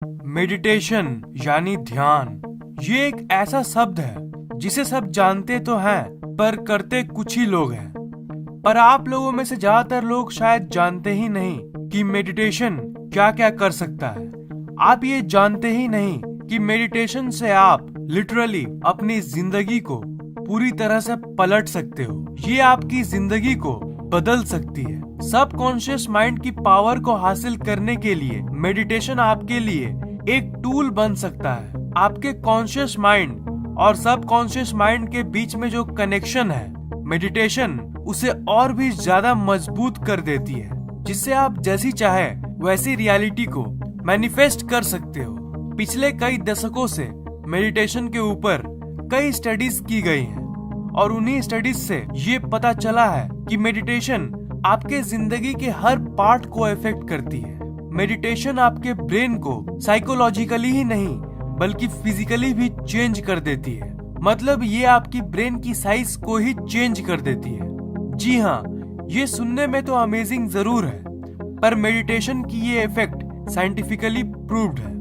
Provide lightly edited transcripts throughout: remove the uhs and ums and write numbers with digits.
Meditation यानी ध्यान, ये एक ऐसा शब्द है जिसे सब जानते तो हैं पर करते कुछ ही लोग हैं। पर आप लोगों में से ज्यादातर लोग शायद जानते ही नहीं कि मेडिटेशन क्या क्या कर सकता है। आप ये जानते ही नहीं कि मेडिटेशन से आप लिटरली अपनी जिंदगी को पूरी तरह से पलट सकते हो। ये आपकी जिंदगी को बदल सकती है। सबकॉन्शियस माइंड की पावर को हासिल करने के लिए मेडिटेशन आपके लिए एक टूल बन सकता है। आपके कॉन्शियस माइंड और सबकॉन्शियस माइंड के बीच में जो कनेक्शन है, मेडिटेशन उसे और भी ज्यादा मजबूत कर देती है, जिससे आप जैसी चाहे वैसी रियलिटी को मैनिफेस्ट कर सकते हो। पिछले कई दशकों से मेडिटेशन के ऊपर कई स्टडीज की गई हैं और उन्हीं स्टडीज से ये पता चला है कि मेडिटेशन आपके जिंदगी के हर पार्ट को इफेक्ट करती है। मेडिटेशन आपके ब्रेन को साइकोलॉजिकली ही नहीं बल्कि फिजिकली भी चेंज कर देती है। मतलब ये आपकी ब्रेन की साइज को ही चेंज कर देती है। जी हाँ, ये सुनने में तो अमेजिंग जरूर है, पर मेडिटेशन की ये इफेक्ट साइंटिफिकली प्रूव्ड है।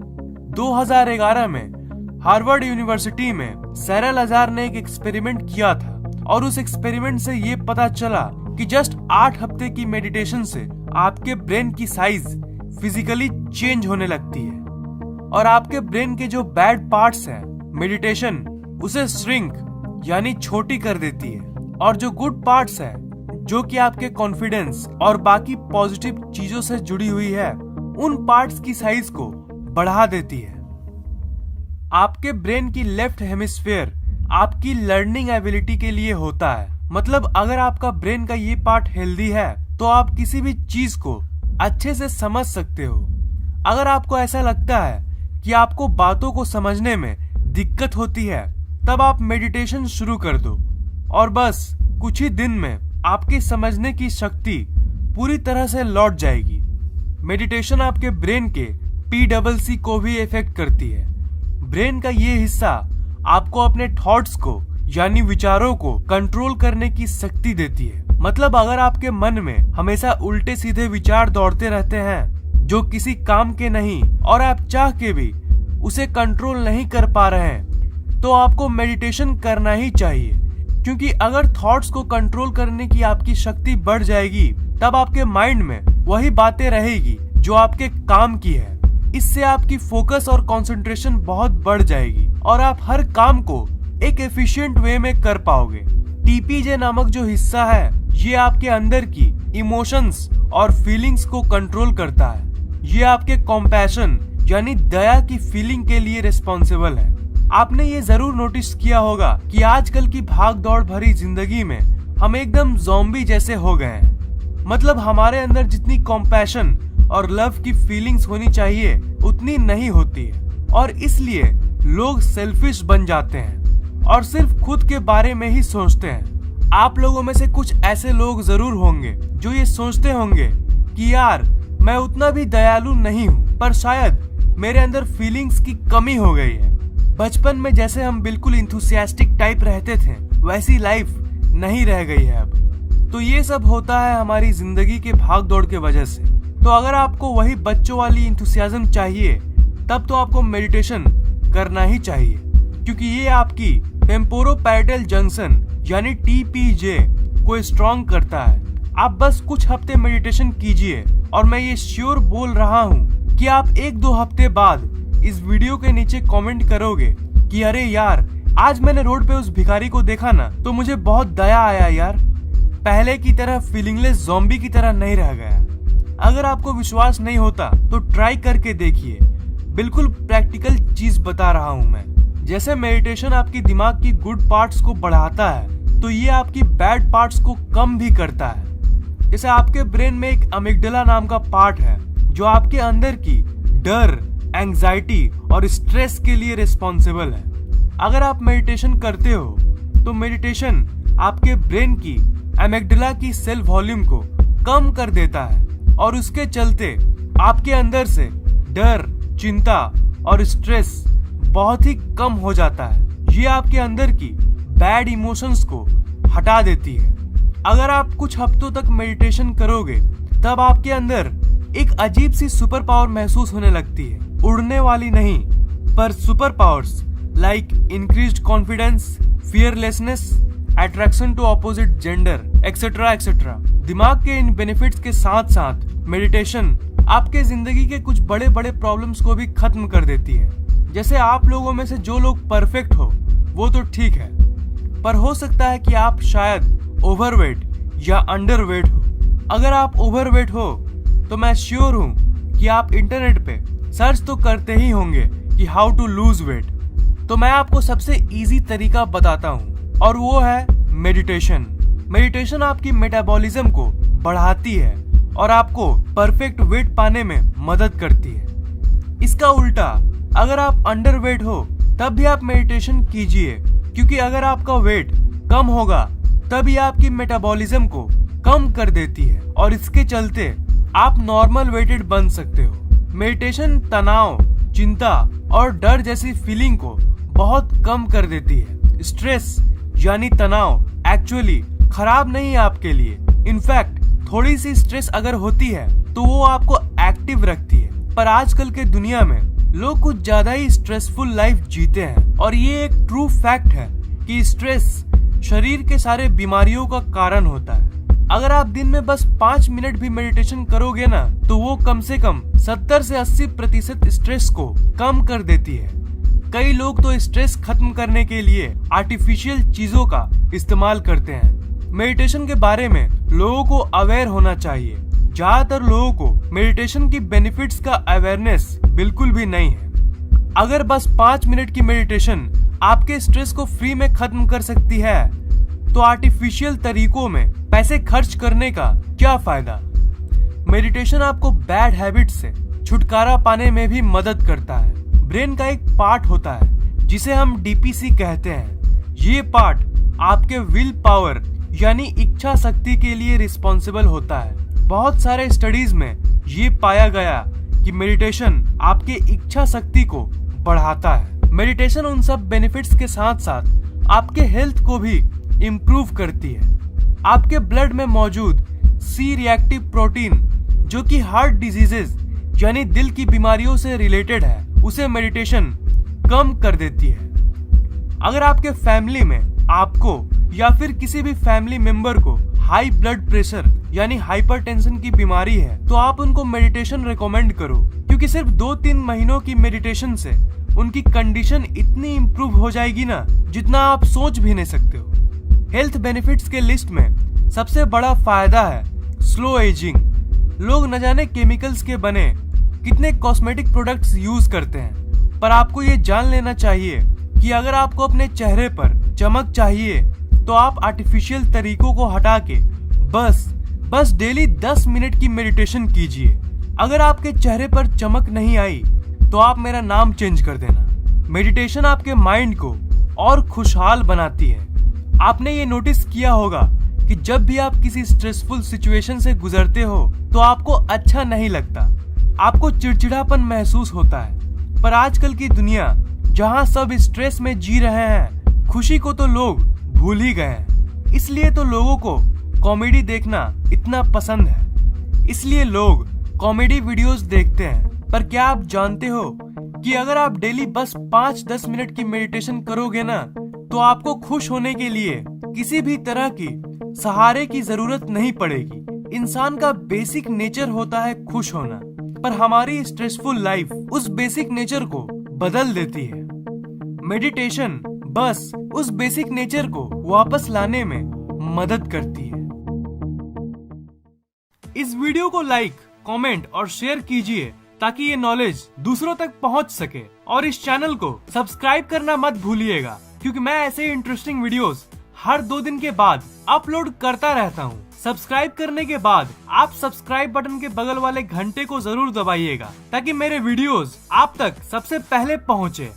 2011 में हार्वर्ड यूनिवर्सिटी में सैरा लजार ने एक एक्सपेरिमेंट किया था और उस एक्सपेरिमेंट से ये पता चला कि जस्ट 8 हफ्ते की मेडिटेशन से आपके ब्रेन की साइज फिजिकली चेंज होने लगती है और आपके ब्रेन के जो बैड पार्ट्स हैं, मेडिटेशन उसे श्रिंक यानी छोटी कर देती है और जो गुड पार्ट्स हैं, जो कि आपके कॉन्फिडेंस और बाकी पॉजिटिव चीजों से जुड़ी हुई है, उन पार्ट्स की साइज को बढ़ा देती है। आपके ब्रेन की लेफ्ट हेमिस्फीयर आपकी लर्निंग एबिलिटी के लिए होता है। मतलब अगर आपका ब्रेन का ये पार्ट हेल्दी है तो आप किसी भी चीज को अच्छे से समझ सकते हो। अगर आपको ऐसा लगता है कि आपको बातों को समझने में दिक्कत होती है, तब आप मेडिटेशन शुरू कर दो और बस कुछ ही दिन में आपकी समझने की शक्ति पूरी तरह से लौट जाएगी। मेडिटेशन आपके ब्रेन के PCC को भी इफेक्ट करती है। ब्रेन का ये हिस्सा आपको अपने थॉट्स को यानी विचारों को कंट्रोल करने की शक्ति देती है। मतलब अगर आपके मन में हमेशा उल्टे सीधे विचार दौड़ते रहते हैं जो किसी काम के नहीं और आप चाह के भी उसे कंट्रोल नहीं कर पा रहे हैं, तो आपको मेडिटेशन करना ही चाहिए। क्योंकि अगर थॉट्स को कंट्रोल करने की आपकी शक्ति बढ़ जाएगी, तब आपके माइंड में वही बातें रहेगी जो आपके काम की है। इससे आपकी फोकस और कंसंट्रेशन बहुत बढ़ जाएगी और आप हर काम को एक एफिशिएंट वे में कर पाओगे। TPJ नामक जो हिस्सा है, ये आपके अंदर की इमोशंस और फीलिंग्स को कंट्रोल करता है। ये आपके कॉम्पैशन यानी दया की फीलिंग के लिए रिस्पॉन्सिबल है। आपने ये जरूर नोटिस किया होगा कि आजकल की भाग दौड़ भरी जिंदगी में हम एकदम ज़ॉम्बी जैसे हो गए हैं। मतलब हमारे अंदर जितनी कॉम्पैशन और लव की फीलिंग्स होनी चाहिए उतनी नहीं होती है और इसलिए लोग सेल्फिश बन जाते हैं और सिर्फ खुद के बारे में ही सोचते हैं। आप लोगों में से कुछ ऐसे लोग जरूर होंगे जो ये सोचते होंगे कि यार मैं उतना भी दयालु नहीं हूँ, पर शायद मेरे अंदर फीलिंग्स की कमी हो गई है। बचपन में जैसे हम बिल्कुल इंथुसियास्टिक टाइप रहते थे, वैसी लाइफ नहीं रह गई है अब। तो ये सब होता है हमारी जिंदगी के भाग दौड़ के वजह से। तो अगर आपको वही बच्चों वाली इंथुसियाज्म चाहिए, तब तो आपको मेडिटेशन करना ही चाहिए, क्योंकि ये आपकी टेम्पोरोपैरेटल जंक्शन यानी TPJ को स्ट्रॉन्ग करता है। आप बस कुछ हफ्ते मेडिटेशन कीजिए और मैं ये श्योर बोल रहा हूँ कि आप 1-2 हफ्ते बाद इस वीडियो के नीचे कमेंट करोगे कि अरे यार, आज मैंने रोड पे उस भिखारी को देखा ना, तो मुझे बहुत दया आया यार, पहले की तरह फीलिंगलेस ज़ॉम्बी की तरह नहीं रह गया। अगर आपको विश्वास नहीं होता तो ट्राई करके देखिए। बिल्कुल प्रैक्टिकल चीज बता रहा हूँ मैं। जैसे मेडिटेशन आपकी दिमाग की गुड पार्ट्स को बढ़ाता है, तो ये आपकी बैड पार्ट्स को कम भी करता है। जैसे आपके ब्रेन में एक अमिगडाला नाम का पार्ट है जो आपके अंदर की डर, एंजाइटी और स्ट्रेस के लिए रिस्पॉन्सिबल है। अगर आप मेडिटेशन करते हो तो मेडिटेशन आपके ब्रेन की अमिगडाला की सेल वॉल्यूम को कम कर देता है और उसके चलते आपके अंदर से डर, चिंता और स्ट्रेस बहुत ही कम हो जाता है। ये आपके अंदर की बैड इमोशंस को हटा देती है। अगर आप कुछ हफ्तों तक मेडिटेशन करोगे, तब आपके अंदर एक अजीब सी सुपर पावर महसूस होने लगती है। उड़ने वाली नहीं, पर super powers like increased confidence, fearlessness, attraction to opposite gender, etcetera etcetera. दिमाग के इन बेनिफिट्स के साथ साथ मेडिटेशन आपके जिंदगी के कुछ बड़े बड़े प्रॉब्लम्स को भी खत्म कर देती है। जैसे आप लोगों में से जो लोग परफेक्ट हो वो तो ठीक है, पर हो सकता है कि आप शायद ओवरवेट या अंडरवेट हो। अगर आप ओवरवेट हो तो मैं श्योर हूँ कि आप इंटरनेट पे सर्च तो करते ही होंगे कि हाउ टू लूज वेट। तो मैं आपको सबसे इजी तरीका बताता हूँ और वो है मेडिटेशन। मेडिटेशन आपकी मेटाबॉलिज्म को बढ़ाती है और आपको परफेक्ट वेट पाने में मदद करती है। इसका उल्टा, अगर आप अंडरवेट हो तब भी आप मेडिटेशन कीजिए, क्योंकि अगर आपका वेट कम होगा तभी आपकी मेटाबॉलिज्म को कम कर देती है और इसके चलते आप नॉर्मल वेटेड बन सकते हो। मेडिटेशन तनाव, चिंता और डर जैसी फीलिंग को बहुत कम कर देती है। स्ट्रेस यानी तनाव एक्चुअली खराब नहीं है आपके लिए। इनफैक्ट थोड़ी सी स्ट्रेस अगर होती है तो वो आपको एक्टिव रखती है। पर आजकल के दुनिया में लोग कुछ ज्यादा ही स्ट्रेसफुल लाइफ जीते हैं और ये एक ट्रू फैक्ट है कि स्ट्रेस शरीर के सारे बीमारियों का कारण होता है। अगर आप दिन में बस 5 मिनट भी मेडिटेशन करोगे ना तो वो कम से कम 70 से 80% स्ट्रेस को कम कर देती है। कई लोग तो स्ट्रेस खत्म करने के लिए आर्टिफिशियल चीजों का इस्तेमाल करते हैं। मेडिटेशन के बारे में लोगों को अवेयर होना चाहिए। ज्यादातर लोगों को मेडिटेशन की बेनिफिट्स का अवेयरनेस बिल्कुल भी नहीं है। अगर बस 5 मिनट की मेडिटेशन आपके स्ट्रेस को फ्री में खत्म कर सकती है तो आर्टिफिशियल तरीकों में पैसे खर्च करने का क्या फायदा। मेडिटेशन आपको बैड हैबिट से छुटकारा पाने में भी मदद करता है। ब्रेन का एक पार्ट होता है जिसे हम डीपीसी कहते हैं। ये पार्ट आपके विल पावर यानी इच्छा शक्ति के लिए रिस्पॉन्सिबल होता है। बहुत सारे स्टडीज में ये पाया गया कि मेडिटेशन आपके इच्छा शक्ति को बढ़ाता है। मेडिटेशन उन सब बेनिफिट्स के साथ साथ आपके हेल्थ को भी इम्प्रूव करती है। आपके ब्लड में मौजूद सी रिएक्टिव प्रोटीन जो कि हार्ट डिजीजेस यानी दिल की बीमारियों से रिलेटेड है, उसे मेडिटेशन कम कर देती है। अगर आपके फैमिली में आपको या फिर किसी भी फैमिली मेंबर को हाई ब्लड प्रेशर यानी हाइपरटेंशन की बीमारी है तो आप उनको मेडिटेशन रिकमेंड करो, क्योंकि सिर्फ 2-3 महीनों की मेडिटेशन से उनकी कंडीशन इतनी इम्प्रूव हो जाएगी ना जितना आप सोच भी नहीं सकते हो। हेल्थ बेनिफिट्स के लिस्ट में सबसे बड़ा फायदा है स्लो एजिंग। लोग न जाने केमिकल्स के बने कितने कॉस्मेटिक प्रोडक्ट्स यूज करते हैं, पर आपको ये जान लेना चाहिए कि अगर आपको अपने चेहरे पर चमक चाहिए तो आप आर्टिफिशियल तरीकों को हटा के बस डेली 10 मिनट की मेडिटेशन कीजिए। अगर आपके चेहरे पर चमक नहीं आई तो आप मेरा नाम चेंज कर देना। मेडिटेशन आपके माइंड को और खुशहाल बनाती है। आपने ये नोटिस किया होगा कि जब भी आप किसी स्ट्रेसफुल सिचुएशन से गुजरते हो तो आपको अच्छा नहीं लगता, आपको चिड़चिड़ापन महसूस होता है। पर आजकल की दुनिया जहाँ सब स्ट्रेस में जी रहे हैं, खुशी को तो लोग भूल ही गए हैं। इसलिए तो लोगों को कॉमेडी देखना इतना पसंद है, इसलिए लोग कॉमेडी वीडियोस देखते हैं। पर क्या आप जानते हो कि अगर आप डेली बस 5-10 मिनट की मेडिटेशन करोगे ना तो आपको खुश होने के लिए किसी भी तरह की सहारे की जरूरत नहीं पड़ेगी। इंसान का बेसिक नेचर होता है खुश होना, पर हमारी स्ट्रेसफुल लाइफ उस बेसिक नेचर को बदल देती है। मेडिटेशन बस उस बेसिक नेचर को वापस लाने में मदद करती है। इस वीडियो को लाइक, कमेंट और शेयर कीजिए ताकि ये नॉलेज दूसरों तक पहुंच सके, और इस चैनल को सब्सक्राइब करना मत भूलिएगा, क्योंकि मैं ऐसे इंटरेस्टिंग वीडियोस हर 2 दिन के बाद अपलोड करता रहता हूँ। सब्सक्राइब करने के बाद आप सब्सक्राइब बटन के बगल वाले घंटे को जरूर दबाइएगा ताकि मेरे वीडियोस आप तक सबसे पहले पहुँचे।